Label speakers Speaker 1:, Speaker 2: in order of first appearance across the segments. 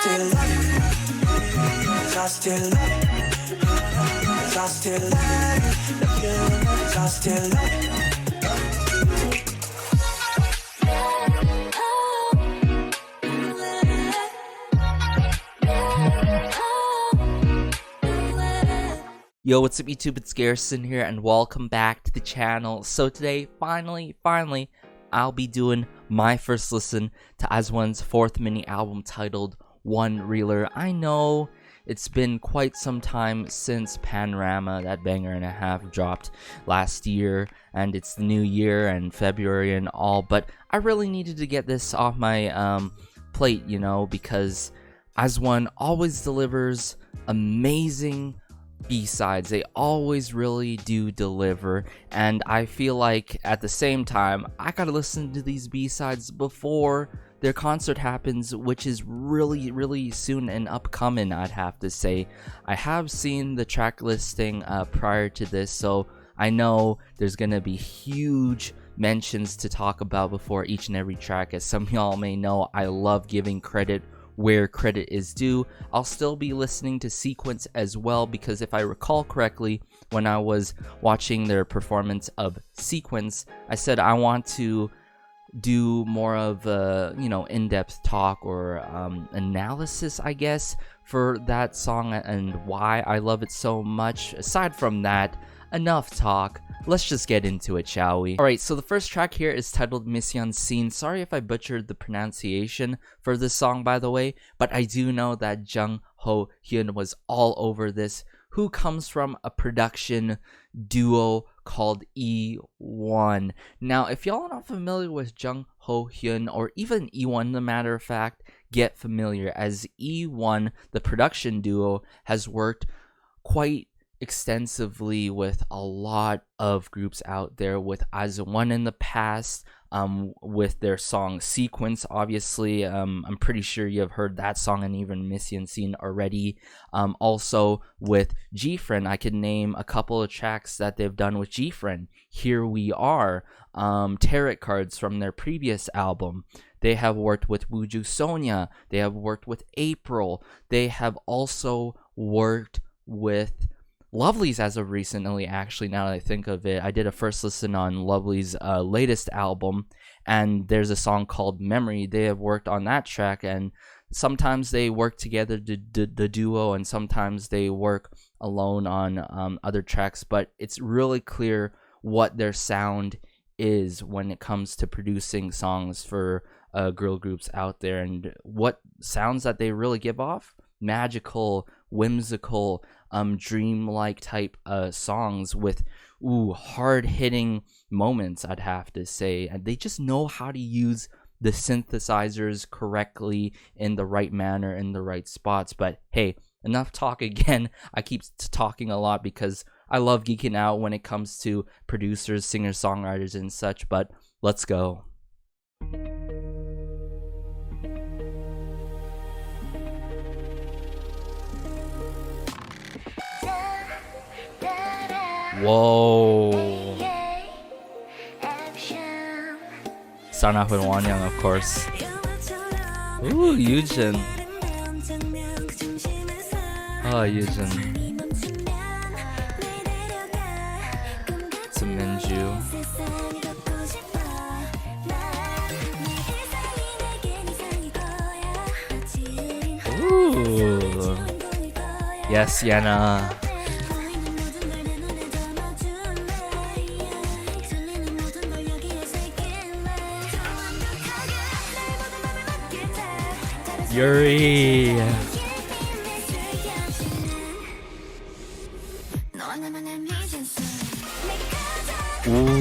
Speaker 1: still love you. I still love you. I still love you. I still love you.
Speaker 2: Yo, what's up YouTube? It's Garrison here and welcome back to the channel. So today, finally, I'll be doing my first listen to aizwan's fourth mini album titled en-Scène. I know it's been quite some time since Panorama, that banger and a half, dropped last year, and it's the new year and February and all, but I really needed to get this off my plate, you know, because aizwan always delivers amazing B-sides. They always really do deliver, and I feel like at the same time I gotta listen to these B-sides before their concert happens, which is really soon and upcoming, I'd have to say. I have seen the track listing prior to this, so I know there's gonna be huge mentions to talk about before each and every track. As some of y'all may know, I love giving credit where credit is due. I'll still be listening to Sequence as well, because if I recall correctly, when I was watching their performance of Sequence, I said I want to do more of a, you know, in-depth talk or analysis, I guess, for that song and why I love it so much. Aside from that, enough talk. Let's just get into it, shall we? Alright, so the first track here is titled Mise, en-Scène. Sorry if I butchered the pronunciation for this song, by the way, but I do know that Jung Ho Hyun was all over this, who comes from a production duo called E1. Now, if y'all are not familiar with Jung Ho Hyun, or even E1, the matter of fact, get familiar, as E1, the production duo, has worked quite extensively with a lot of groups out there, with aizwan in the past, with their song Sequence, obviously. I'm pretty sure you have heard that song, and even Mise, en-Scène already. Also with G-Friend, I could name a couple of tracks that they've done with G-Friend. Here We Are, Tarot Cards from their previous album. They have worked with Wooju Sonia. They have worked with April. They have also worked with Lovelyz as of recently. Actually, now that I think of it, I did a first listen on Lovelyz's latest album, and there's a song called Memory. They have worked on that track, and sometimes they work together, the duo, and sometimes they work alone on other tracks, but it's really clear what their sound is when it comes to producing songs for girl groups out there, and what sounds that they really give off. Magical, whimsical, dreamlike type songs with hard-hitting moments, I'd have to say. And they just know how to use the synthesizers correctly, in the right manner, in the right spots. But hey, enough talk again. I keep talking a lot because I love geeking out when it comes to producers, singers, songwriters, and such. But let's go. Whoa. Start off with Wonyoung, of course. Ooh, Yujin. Oh, Yujin. It's a Minju. Ooh. Yes, Yana. Yuri. Ooh.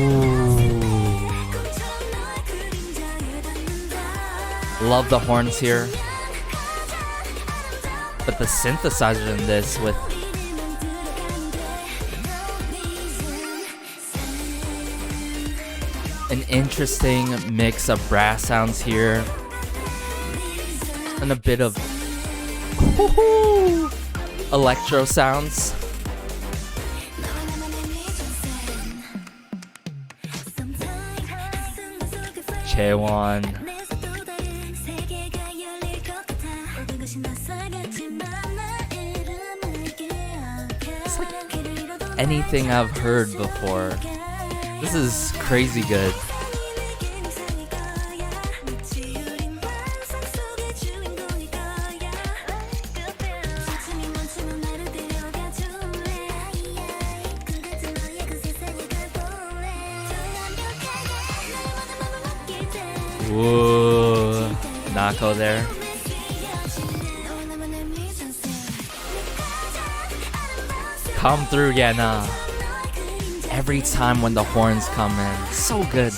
Speaker 2: Love the horns here. But the synthesizer in this with an interesting mix of brass sounds here and a bit of electro sounds. Chaewon. anything I've heard before. This is crazy good. Whoa, Nako there. Come through, Yana. Every time when the horns come in, so good.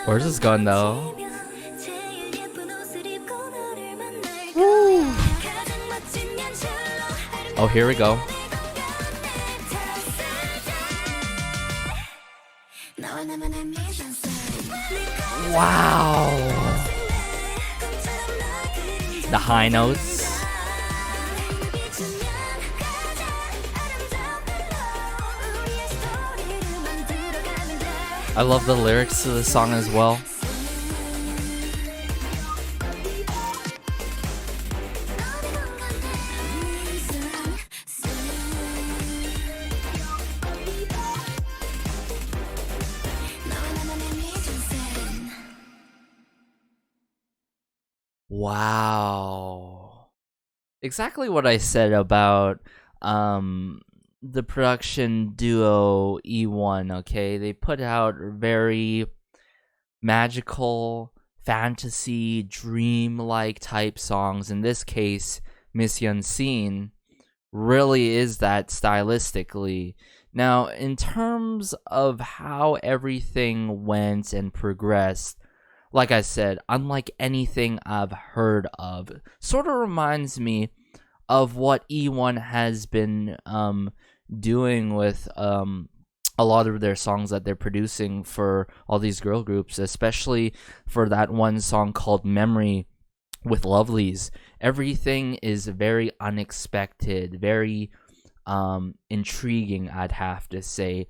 Speaker 2: Where's this going though? Woo. Oh, here we go. Wow. The high notes. I love the lyrics to the song as well. Wow. Exactly what I said about the production duo E1, okay? They put out very magical, fantasy, dream-like type songs. In this case, Mise, en-Scène really is that stylistically. Now, in terms of how everything went and progressed, like I said, unlike anything I've heard of, sort of reminds me of what E1 has been doing with a lot of their songs that they're producing for all these girl groups, especially for that one song called Memory with Lovelies. Everything is very unexpected, very intriguing, I'd have to say.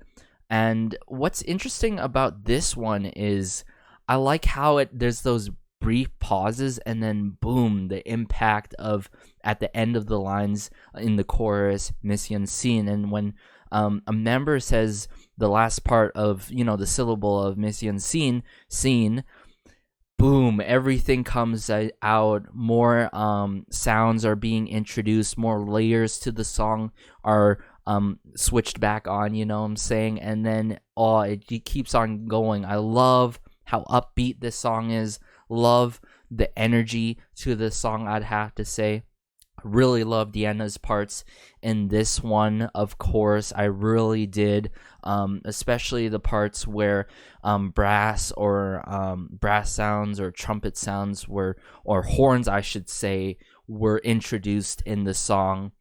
Speaker 2: And what's interesting about this one is I like how there's those brief pauses and then boom, the impact of at the end of the lines in the chorus, Mise, en-Scène. And when a member says the last part of, you know, the syllable of Mise, en-Scène, scene, boom, everything comes out. More sounds are being introduced, more layers to the song are switched back on, you know what I'm saying? And then it keeps on going. I love how upbeat this song is. Love the energy to the song, I'd have to say. Really love Deanna's parts in this one, of course. I really did, especially the parts where brass sounds or trumpet sounds were, or horns, I should say, were introduced in the song.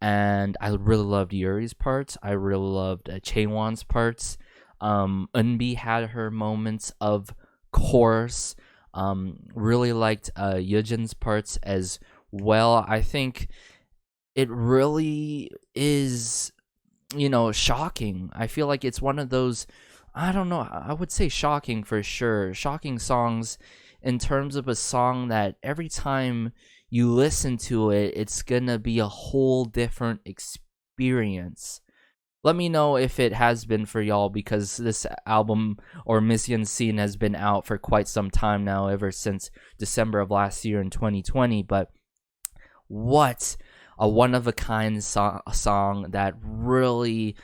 Speaker 2: And I really loved Yuri's parts. I really loved Chaewon's parts. Eunbi had her moments, of course. Really liked Yujin's parts as well. I think it really is, you know, shocking. I feel like it's one of those, I don't know, I would say shocking for sure. Shocking songs in terms of a song that every time you listen to it, it's gonna be a whole different experience. Let me know if it has been for y'all, because this album, or Mise, en-Scène, has been out for quite some time now, ever since December of last year in 2020. But what a one-of-a-kind song that really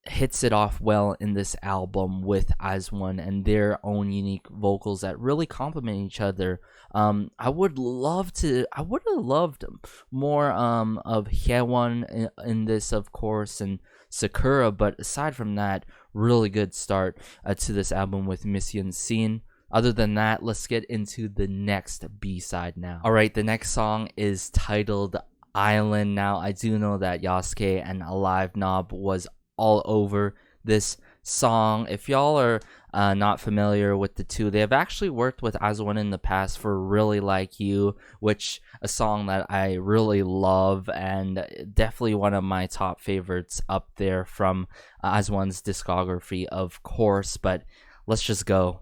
Speaker 2: hits it off well in this album with aizwan and their own unique vocals that really complement each other. I would have loved more of Hyewon in this, of course, and Sakura, but aside from that, really good start to this album with Mise, en-Scène. Other than that, let's get into the next B-side now. Alright, the next song is titled Island. Now, I do know that Yasuke and Alive Knob was all over this song. If y'all are not familiar with the two, they have actually worked with aizwan in the past for Really Like You, which a song that I really love and definitely one of my top favorites up there from aizwan's discography, of course. But let's just go.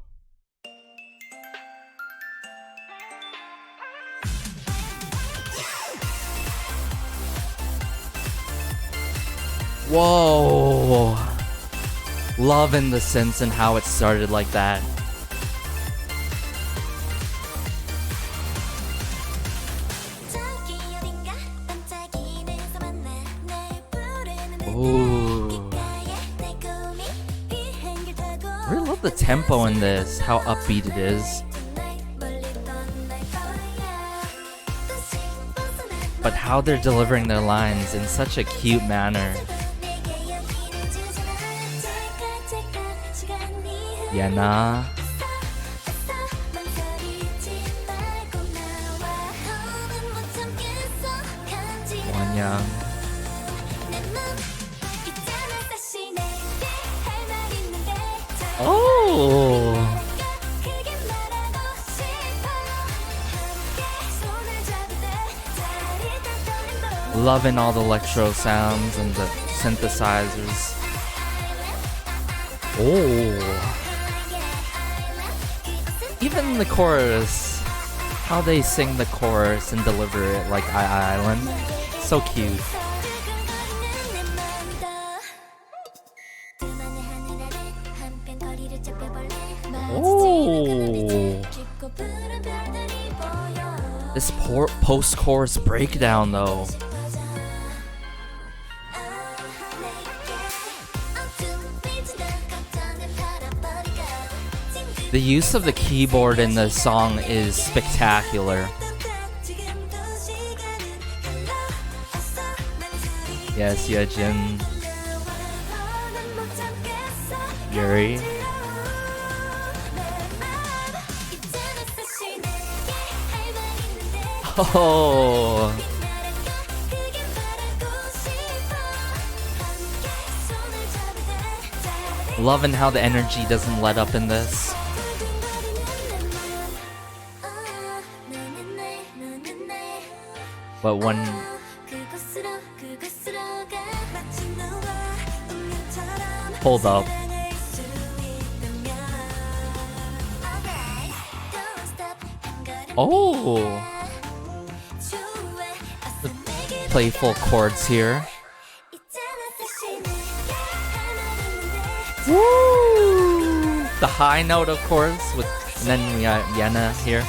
Speaker 2: Whoa, loving the synths and how it started like that. Ooh, I really love the tempo in this, how upbeat it is. But how they're delivering their lines in such a cute manner. Yana. Wanyang. Oh! Loving all the electro sounds and the synthesizers. Oh! Even the chorus, how they sing the chorus and deliver it like Island, so cute. Oh, this post-chorus breakdown though. The use of the keyboard in the song is spectacular. Yes, Yejin. Yuri. Oh. Loving how the energy doesn't let up in this. But when hold up. Oh, the playful chords here. Woo! The high note, of course, with and then we got Yana here.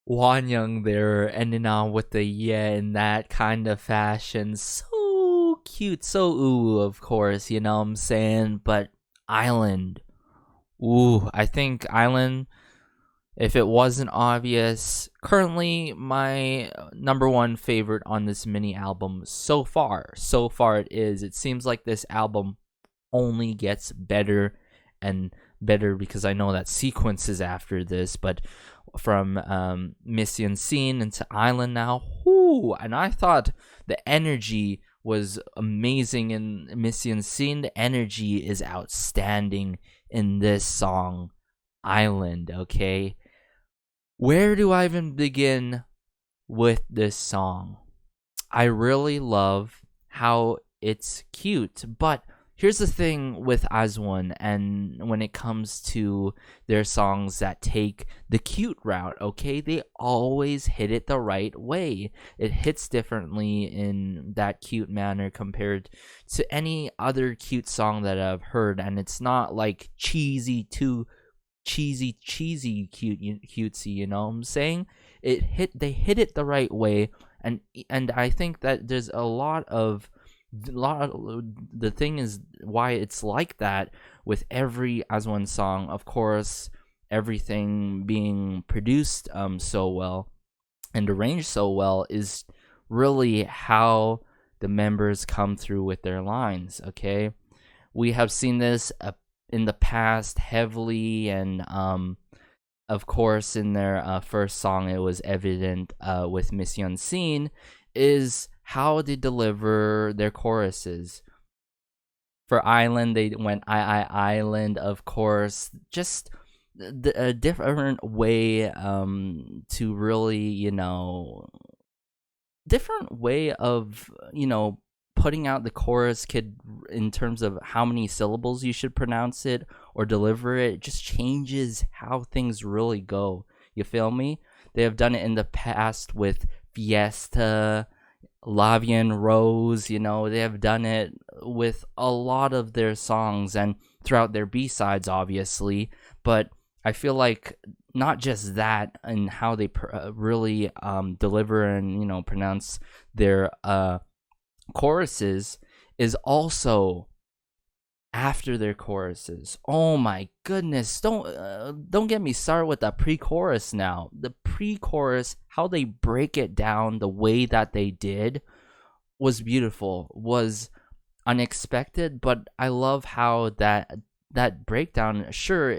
Speaker 2: Wanyang there, ending on with the yeah in that kind of fashion. So cute, so ooh, of course, you know what I'm saying? But Island. Ooh, I think Island, if it wasn't obvious, currently my number one favorite on this mini album so far. So far it is. It seems like this album only gets better and better because I know that sequence is after this, but from Mise, en-Scène into Island now, whoo, and I thought the energy was amazing in Mise, en-Scène. The energy is outstanding in this song, Island, okay? Where do I even begin with this song? I really love how it's cute, but here's the thing with aizwan, and when it comes to their songs that take the cute route, okay, they always hit it the right way. It hits differently in that cute manner compared to any other cute song that I've heard, and it's not like too cheesy cutesy, you know what I'm saying? They hit it the right way, and I think that there's a lot of the thing is why it's like that with every aizwan song, of course, everything being produced so well. and arranged so well is really how the members come through with their lines. Okay, we have seen this in the past heavily, and of course in their first song it was evident with Mise, en-Scène, is how they deliver their choruses. For Island, they went Island, of course. Just a different way to really, different way of, putting out the chorus kid in terms of how many syllables you should pronounce it or deliver it. It just changes how things really go. You feel me? They have done it in the past with Fiesta, Lavian Rose, they have done it with a lot of their songs and throughout their B-sides, obviously. But I feel like not just that, and how they really deliver and pronounce their choruses is also after their choruses. Oh my goodness, don't get me started with that pre-chorus now. The pre-chorus, how they break it down the way that they did was beautiful, was unexpected, but I love how that breakdown, sure,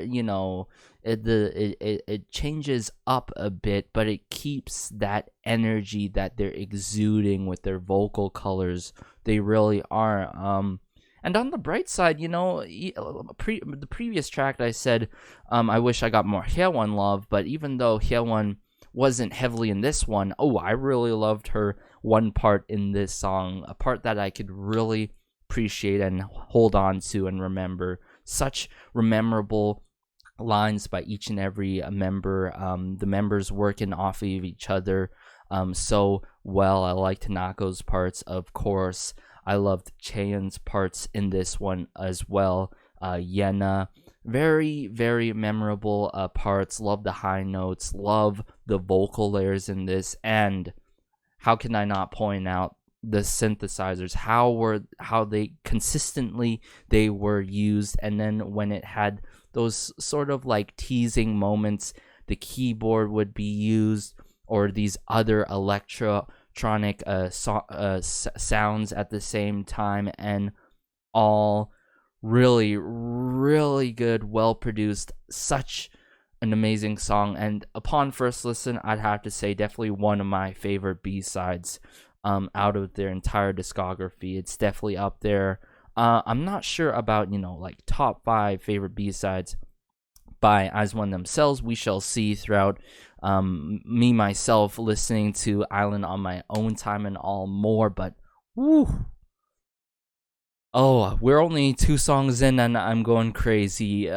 Speaker 2: it changes up a bit, but it keeps that energy that they're exuding with their vocal colors. They really are. And on the bright side, the previous track I said, I wish I got more Hyewon love, but even though Hyewon wasn't heavily in this one, I really loved her one part in this song, a part that I could really appreciate and hold on to and remember. Such memorable lines by each and every member, the members working off of each other so well. I liked Tanako's parts, of course. I loved Chaeyeon's parts in this one as well. Yena, very, very memorable parts. Love the high notes. Love the vocal layers in this. And how can I not point out the synthesizers? How they consistently they were used. And then when it had those sort of like teasing moments, the keyboard would be used, or these other electronic sounds at the same time, and all really, really good, well produced. Such an amazing song, and upon first listen, I'd have to say definitely one of my favorite B-sides out of their entire discography. It's definitely up there. I'm not sure about like top 5 favorite B-sides by aizwan themselves. We shall see throughout me myself listening to Island on my own time and all more. But woo, we're only 2 songs in and I'm going crazy.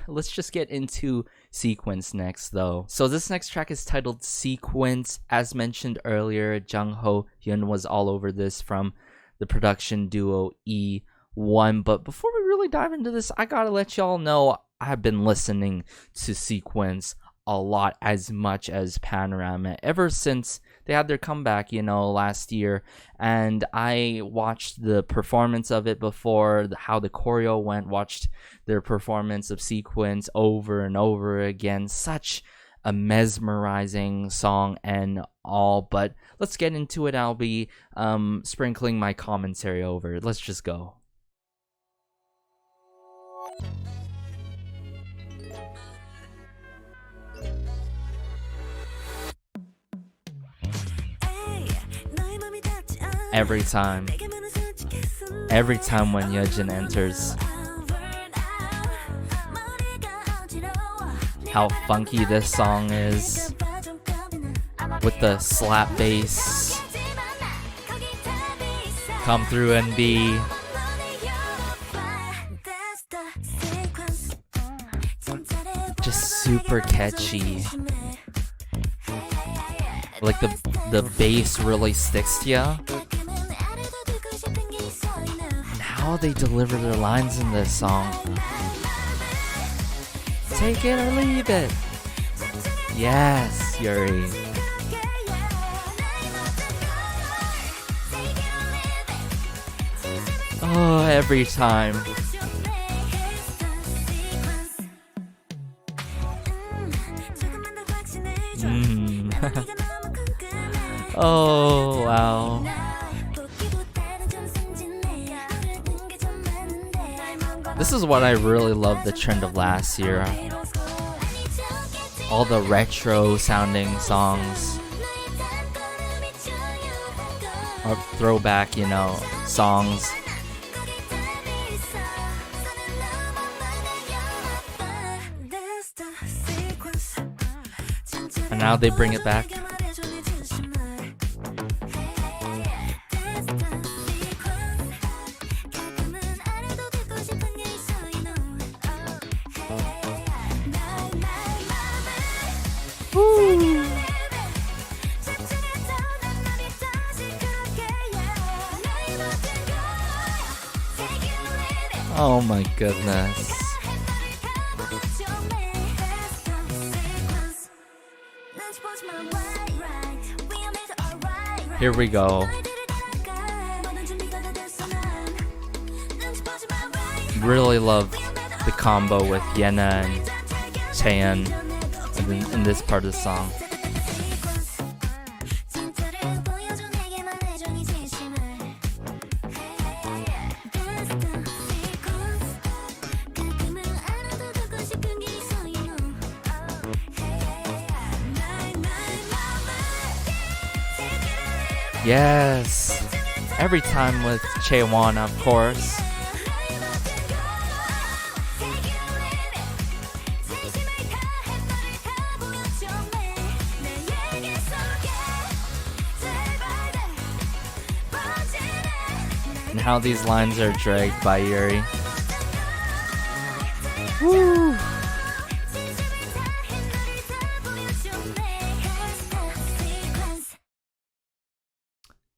Speaker 2: Let's just get into Sequence next, though. So this next track is titled Sequence. As mentioned earlier, Jung Ho Hyun was all over this from the production duo E1. But before we really dive into this, I gotta let y'all know I've been listening to Sequence a lot, as much as Panorama, ever since they had their comeback, last year. And I watched the performance of it before, how the choreo went, watched their performance of Sequence over and over again. Such a mesmerizing song and all. But let's get into it. I'll be sprinkling my commentary over it. Let's just go. Every time when Yeojin enters, how funky this song is with the slap bass come through and be just super catchy. Like the bass really sticks to ya. How they deliver their lines in this song. Take it or leave it. Yes, Yuri. Oh, every time. Oh, wow. This is what I really love the trend of last year. All the retro sounding songs. Or throwback, you know, songs. And now they bring it back. Oh my goodness. Here we go. Really love the combo with Yena and Taeyeon in this part of the song. Yes, every time with Chaewon, of course. And how these lines are dragged by Yuri. Woo!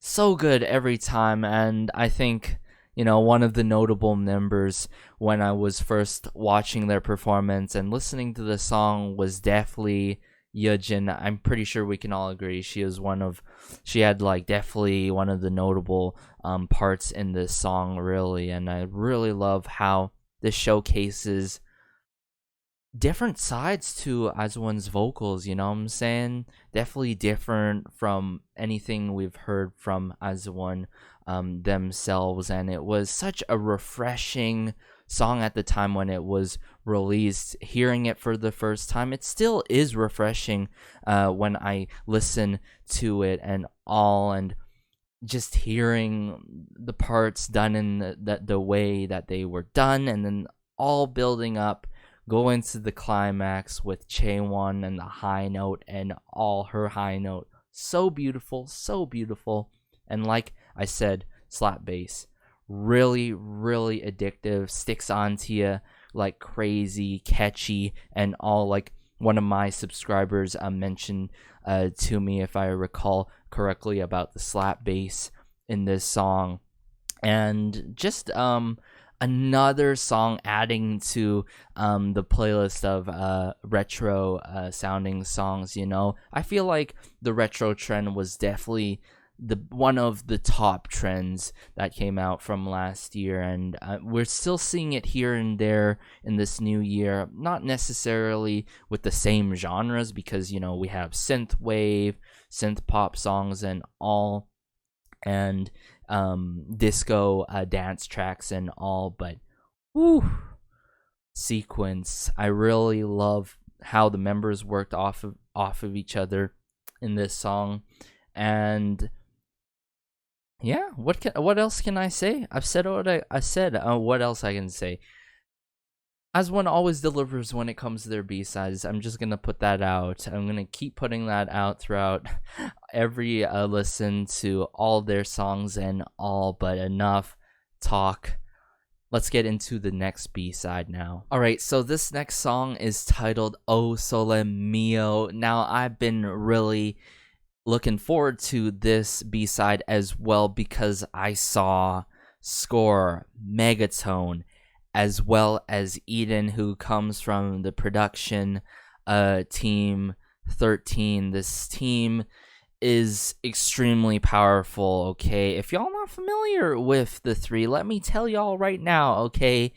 Speaker 2: So good every time, and I think, you know, one of the notable members when I was first watching their performance and listening to the song was definitely Yeojin. I'm pretty sure we can all agree she had like definitely one of the notable parts in this song, really. And I really love how this showcases different sides to Aizwon's vocals, you know what I'm saying? Definitely different from anything we've heard from Aizwon themselves, and it was such a refreshing song at the time when it was released. Hearing it for the first time, it still is refreshing when I listen to it and all, and just hearing the parts done in the way that they were done, and then all building up, go into the climax with Chaewon and the high note and all her high note. So beautiful, so beautiful. And like I said, slap bass, really, really addictive, sticks onto you like crazy, catchy, and all. Like one of my subscribers mentioned to me, if I recall correctly, about the slap bass in this song. And just another song adding to the playlist of retro sounding songs. You know, I feel like the retro trend was definitely one of the top trends that came out from last year, and we're still seeing it here and there in this new year. Not necessarily with the same genres, because, you know, we have synth wave, synth pop songs and all, and disco dance tracks and all, but sequence. I really love how the members worked off of each other in this song. And yeah, what else can I say? I've said what I said. What else I can say? Aizwon always delivers when it comes to their B-sides. I'm just gonna put that out. I'm gonna keep putting that out throughout every listen to all their songs and all. But enough talk. Let's get into the next B-side now. Alright, so this next song is titled Oh Sole Mio. Now, I've been really looking forward to this B-side as well, because I saw Score, Megatone, as well as Eden, who comes from the production team 13. This team is extremely powerful, okay? If y'all not familiar with the three, let me tell y'all right now, okay?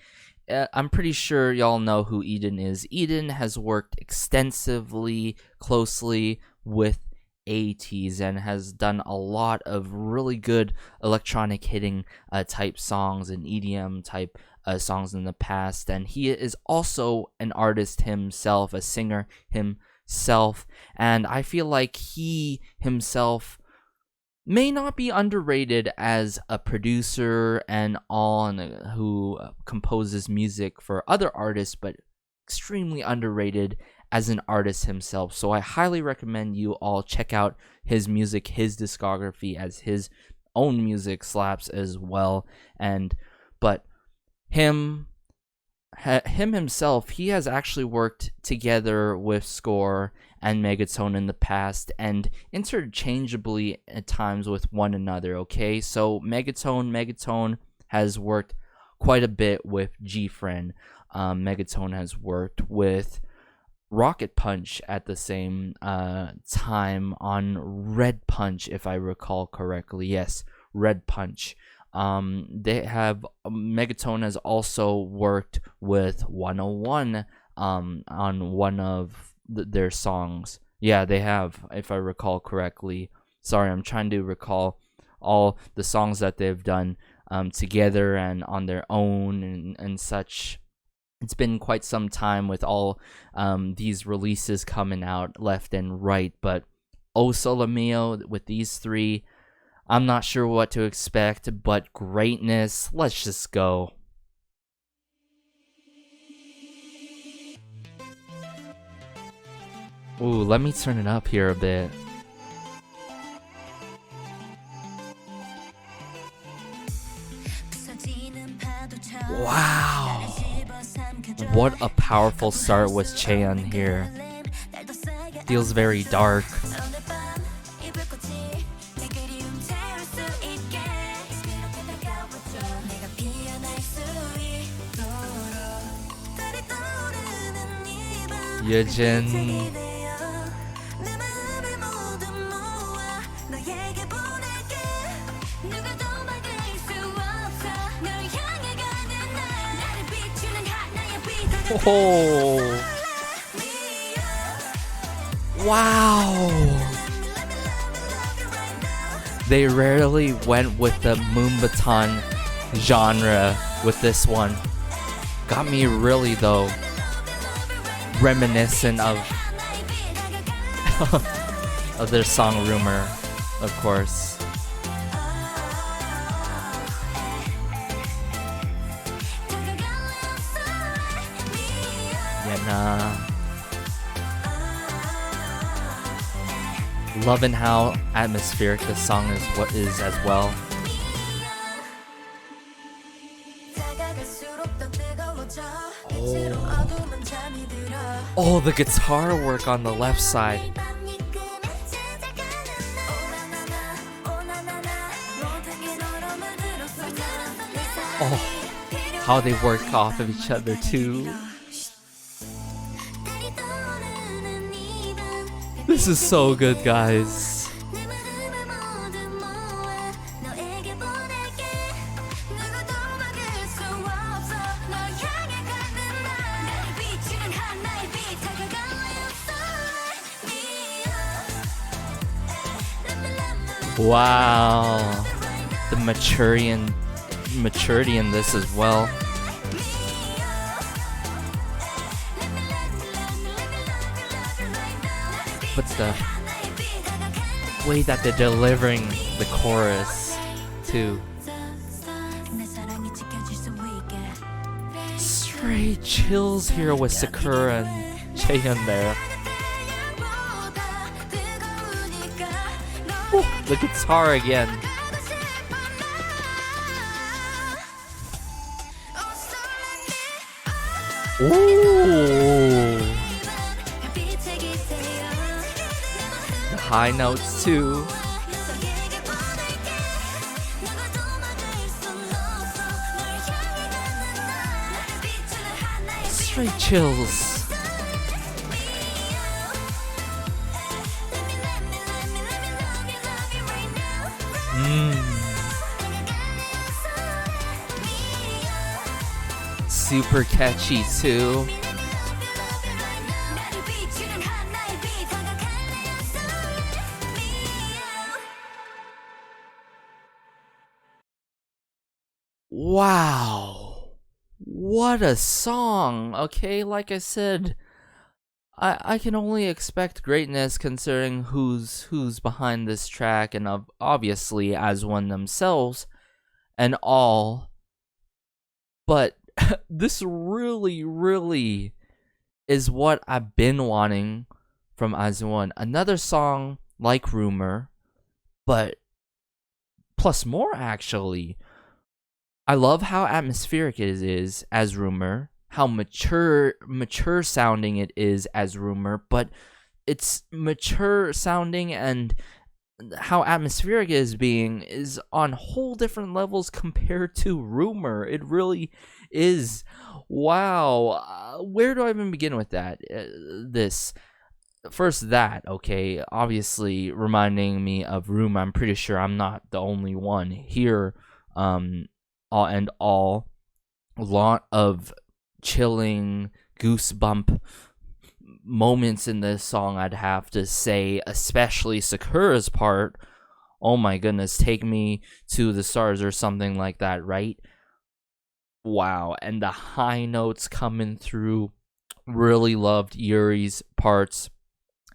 Speaker 2: I'm pretty sure y'all know who Eden is. Eden has worked extensively, closely with 80s and has done a lot of really good electronic hitting type songs and EDM type songs in the past. And he is also an artist himself, a singer himself. And I feel like he himself may not be underrated as a producer and on who composes music for other artists, but extremely underrated as an artist himself. So I highly recommend you all check out his music, his discography, as his own music slaps as well. But himself, he has actually worked together with Score and Megatone in the past, and interchangeably at times with one another. Okay, so Megatone has worked quite a bit with G-Friend. Megatone has worked with Rocket Punch at the same time on Red Punch, if I recall correctly. Yes, Red Punch. Megatone has also worked with 101 on one of their songs. Yeah, they have, if I recall correctly. Sorry, I'm trying to recall all the songs that they've done together and on their own and such. It's been quite some time with all these releases coming out left and right, but Sole Mio with these three, I'm not sure what to expect, but greatness. Let's just go. Ooh, let me turn it up here a bit. Wow. What a powerful start with Cheon here. Feels very dark. Yejin. Oh. Wow. They rarely went with the Moonbaton genre with this one. Got me really though reminiscent of of their song Rumor, of course. Loving how atmospheric this song is as well. Oh, the guitar work on the left side. Oh, how they work off of each other too. This is so good, guys. Wow, the maturity in this as well. But the way that they're delivering the chorus too. Straight chills here with Sakura and Cheon there. Ooh, the guitar again. Ooh. The high notes too. Straight chills. Super catchy too. Wow. What a song. Okay, like I said, I can only expect greatness considering who's behind this track, and obviously as1 themselves and all. But this really is what I've been wanting from as1. Another song like Rumor, but plus more actually. I love how atmospheric it is as Rumor, how mature sounding it is as Rumor, but it's mature sounding and how atmospheric it is on whole different levels compared to Rumor. It really is. Wow. Where do I even begin with that? This first, that okay, obviously reminding me of Rumor. I'm pretty sure I'm not the only one here. All a lot of chilling goosebump moments in this song, I'd have to say, especially Sakura's part. Oh my goodness, take me to the stars or something like that, right? Wow. And the high notes coming through, really loved Yuri's parts.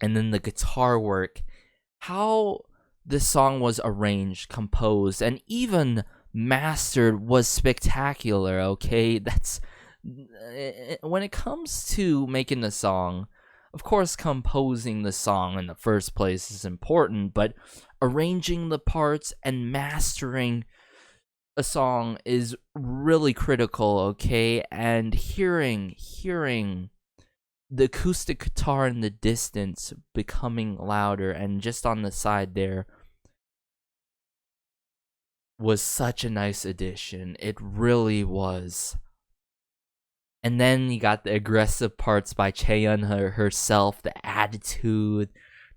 Speaker 2: And then the guitar work, how this song was arranged, composed, and even mastered was spectacular. Okay, that's when it comes to making the song, of course composing the song in the first place is important, but arranging the parts and mastering a song is really critical. Okay, and hearing the acoustic guitar in the distance becoming louder and just on the side there was such a nice addition. It really was. And then you got the aggressive parts by Chaeyeon herself, the attitude,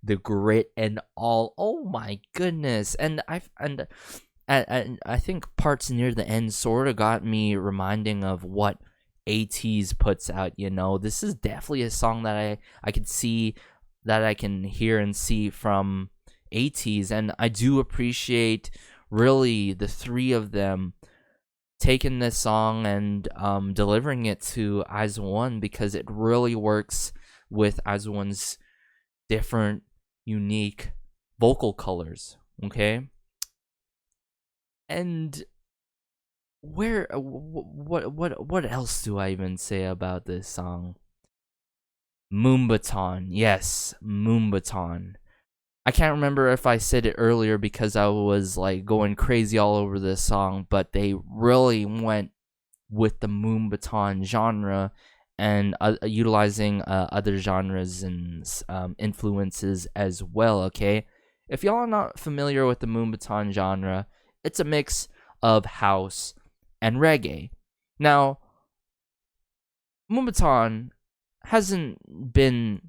Speaker 2: the grit, and all. Oh my goodness! And I think parts near the end sort of got me reminding of what ATEEZ puts out. You know, this is definitely a song that I could see, that I can hear and see from ATEEZ, and I do appreciate really the three of them taking this song and delivering it to aizwan, because it really works with aizwan's different, unique vocal colors. Okay, and what else do I even say about this song? Moonbaton, yes, Moonbaton. I can't remember if I said it earlier because I was like going crazy all over this song, but they really went with the Moonbaton genre and utilizing other genres and influences as well. Okay, if y'all are not familiar with the Moonbaton genre, it's a mix of house and reggae. Now, Moonbaton hasn't been,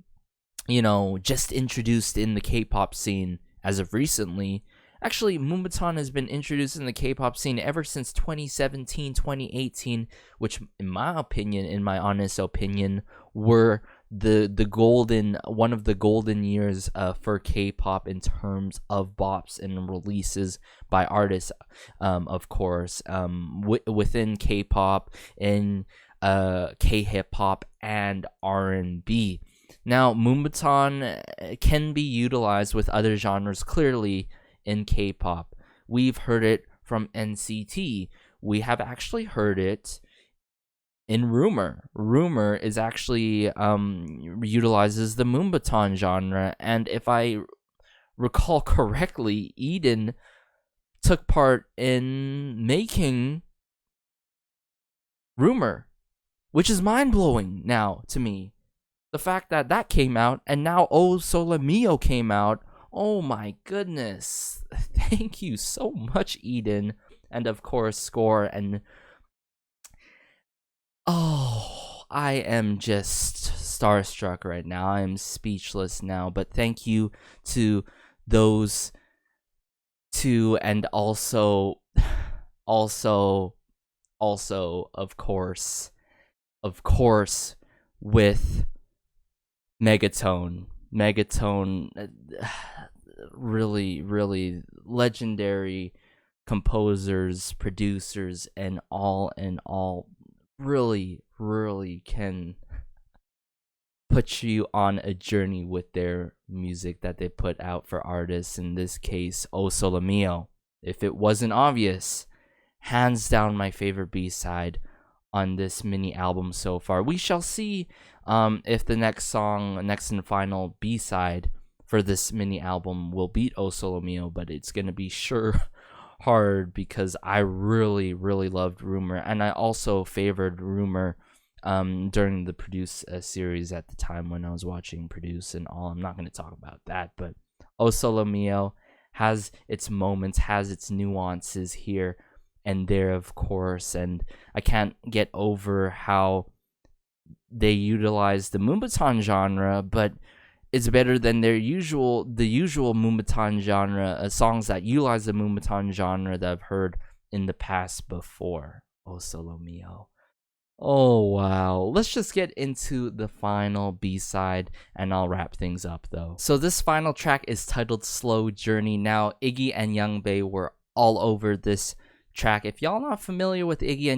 Speaker 2: just introduced in the K-pop scene as of recently. Actually, Moonbaton has been introduced in the K-pop scene ever since 2017, 2018, which, in my honest opinion, were one of the golden years for K-pop in terms of bops and releases by artists, of course, within K-pop, in K-hip hop and R&B. Now, Moonbaton can be utilized with other genres clearly in K-pop. We've heard it from NCT. We have actually heard it in Rumor. Rumor is actually utilizes the Moonbaton genre, and if I recall correctly, Eden took part in making Rumor, which is mind-blowing now to me. The fact that came out, and now Sole Mio came out. Oh my goodness. Thank you so much, Eden. And of course, Score. And I am just starstruck right now. I am speechless now. But thank you to those two, and also, of course, with Megatone, really legendary composers, producers, and all in all, really, really can put you on a journey with their music that they put out for artists. In this case, O Sole Mio. If it wasn't obvious, hands down my favorite B-side on this mini album so far. We shall see if the next and final B-side for this mini album will beat O Sole Mio, but it's gonna be sure hard because I really, really loved Rumor, and I also favored Rumor during the Produce series at the time when I was watching Produce and all. I'm not going to talk about that, but O Sole Mio has its moments, has its nuances here and there, of course, and I can't get over how they utilize the Moombahton genre, but it's better than the usual Moombahton genre, songs that utilize the Moombahton genre that I've heard in the past before. O Sole Mio. Oh wow. Let's just get into the final B-side and I'll wrap things up though. So this final track is titled Slow Journey. Now Iggy and Youngbae were all over this track. If y'all not familiar with Iggy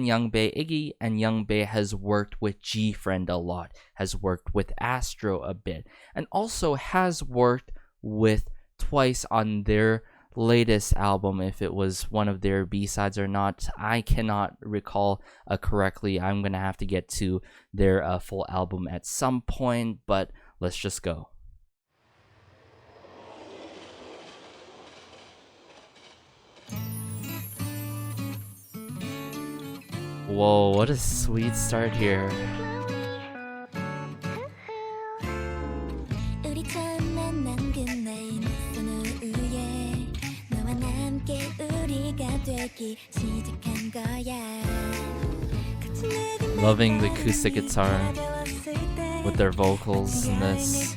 Speaker 2: and Youngbae has worked with G-Friend a lot, has worked with Astro a bit, and also has worked with Twice on their latest album. If it was one of their B-sides or not, I cannot recall correctly. I'm gonna have to get to their full album at some point, but let's just go. Whoa, what a sweet start here. Loving the acoustic guitar with their vocals in this.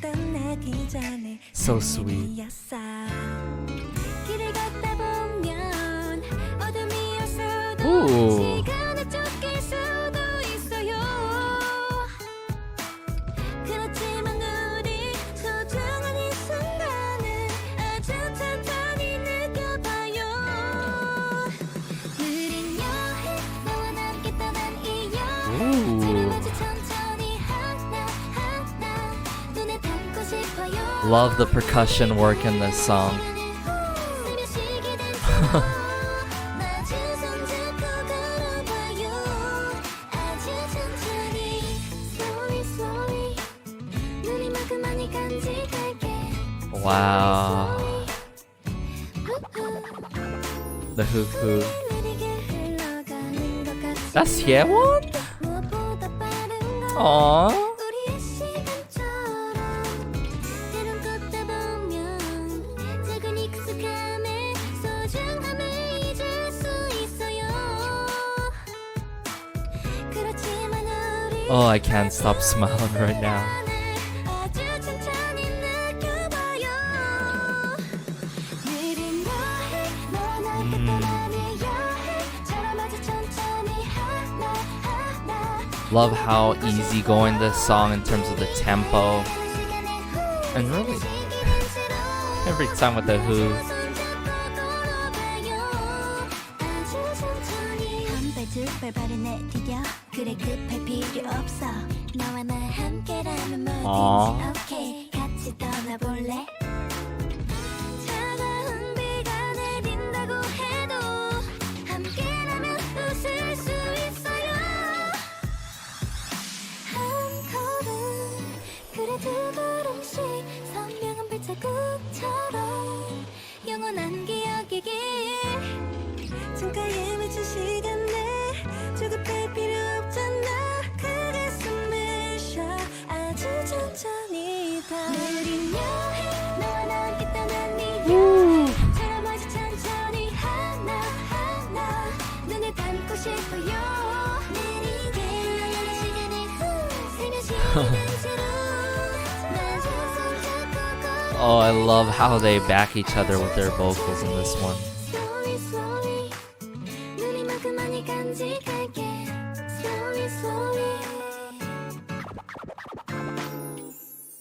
Speaker 2: So sweet. Ooh. Love the percussion work in this song. Wow. The hook hook. That's Hyewon? Aww. Oh, I can't stop smiling right now. Love how easygoing this song in terms of the tempo. And really, every time with the who. Aww. Oh, I love how they back each other with their vocals in this one.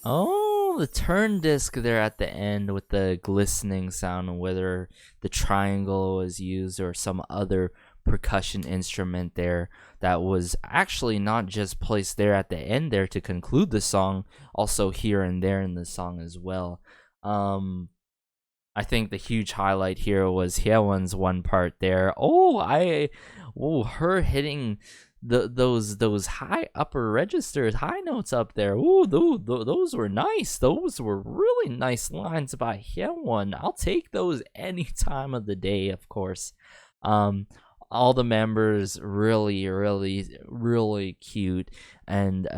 Speaker 2: Oh, the turn disc there at the end with the glistening sound, and whether the triangle was used or some other percussion instrument there that was actually not just placed there at the end there to conclude the song, also here and there in the song as well. I think the huge highlight here was Hyewon's one part there. Her hitting those high upper registers, high notes up there. Those were nice. Those were really nice lines by Hyewon. I'll take those any time of the day, of course. All the members really cute and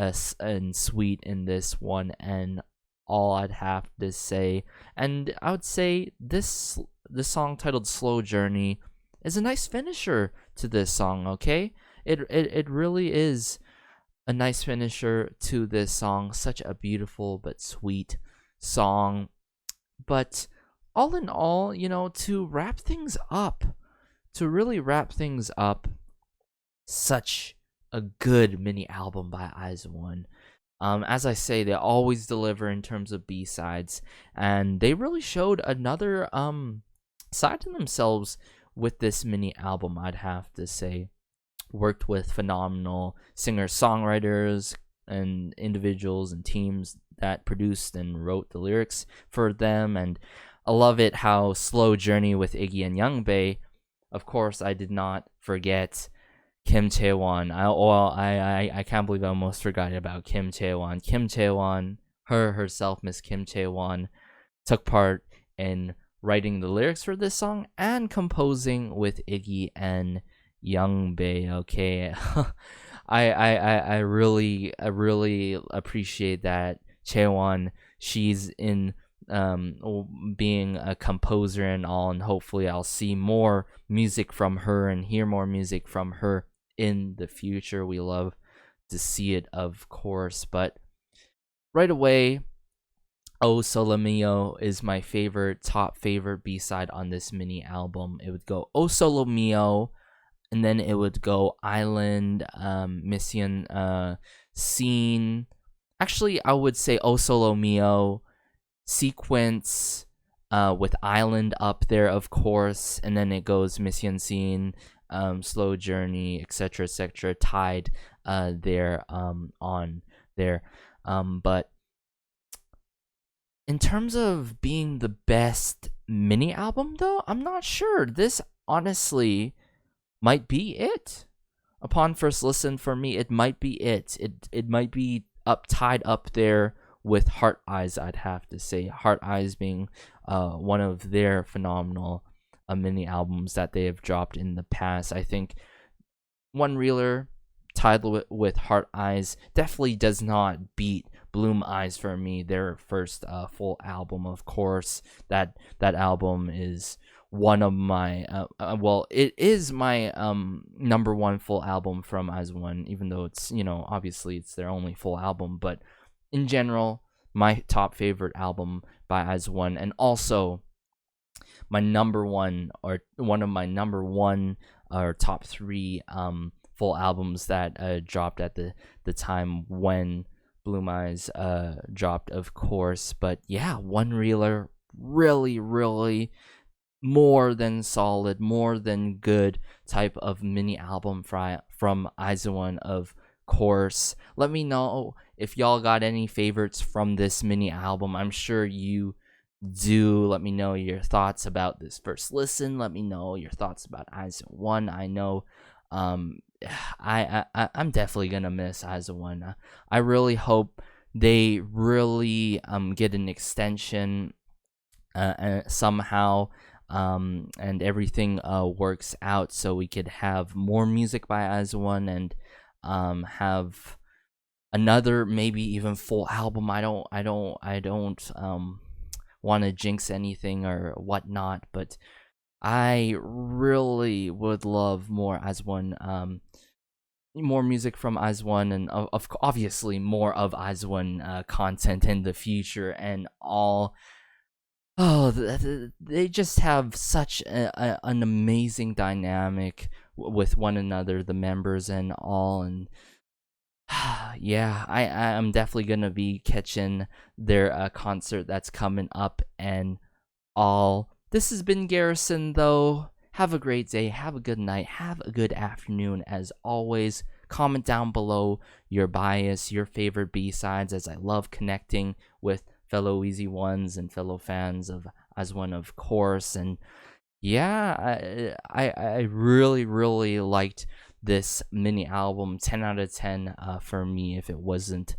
Speaker 2: sweet in this one, and all I'd have to say. And I would say the song titled Slow Journey is a nice finisher to this song, okay? It really is a nice finisher to this song. Such a beautiful but sweet song. But all in all, to really wrap things up, such a good mini album by IZ*ONE. As I say, they always deliver in terms of B-sides, and they really showed another side to themselves with this mini album, I'd have to say. Worked with phenomenal singer-songwriters and individuals and teams that produced and wrote the lyrics for them, and I love it how Slow Journey with Iggy and Youngbae. Of course, I did not forget Kim Taewon. I can't believe I almost forgot about Kim Taewon. Kim Taewon, herself, Miss Kim Taewon, took part in writing the lyrics for this song and composing with Iggy and Youngbae. Okay, I really appreciate that Taewon. She's in being a composer and all, and hopefully I'll see more music from her and hear more music from her in the future. We love to see it, of course. But right away, Sole Mio is my top favorite B-side on this mini album. It would go Sole Mio, and then it would go Island, Mission, Scene. Actually, I would say Sole Mio, Sequence, with Island up there, of course, and then it goes Mission, Scene, Slow Journey, etc., tied there on there. But in terms of being the best mini album, though, I'm not sure. This honestly might be it. Upon first listen, for me, it might be it. It might be tied up there with Heart Eyes, I'd have to say. Heart Eyes being one of their phenomenal mini albums that they have dropped in the past. I think One Reeler tied with Heart Eyes definitely does not beat Bloom Eyes for me, their first full album. Of course, that album is one of my it is my number one full album from IZ*ONE, even though it's obviously it's their only full album, but in general, my top favorite album by IZ*ONE, and also my number one, or one of my number one or top three full albums that dropped at the time when Bloom Eyes dropped, of course. But yeah, One Reeler, really more than solid, more than good type of mini album from IZ*ONE, of course. Let me know if y'all got any favorites from this mini album. I'm sure you do. Let me know your thoughts about this first listen. Let me know your thoughts about IZ*ONE. I know I'm definitely gonna miss IZ*ONE. I really hope they really get an extension somehow, and everything works out so we could have more music by IZ*ONE and have another maybe even full album. I don't want to jinx anything or whatnot, but I really would love more IZ*ONE, more music from IZ*ONE, and obviously more of IZ*ONE content in the future and all. Oh, they just have such an amazing dynamic with one another, the members and all, and Yeah, I'm definitely gonna be catching their concert that's coming up and all. This has been Garrison, though. Have a great day, have a good night, have a good afternoon. As always, comment down below your bias, your favorite B-sides, as I love connecting with fellow Easy Ones and fellow fans of As1, of course. And yeah, I really liked this mini album. 10 out of 10 for me, if it wasn't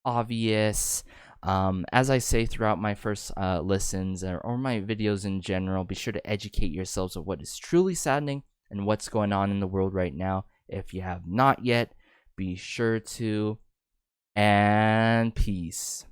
Speaker 2: obvious. As I say throughout my first listens or my videos in general, be sure to educate yourselves of what is truly saddening and what's going on in the world right now. If you have not yet, be sure to. And peace.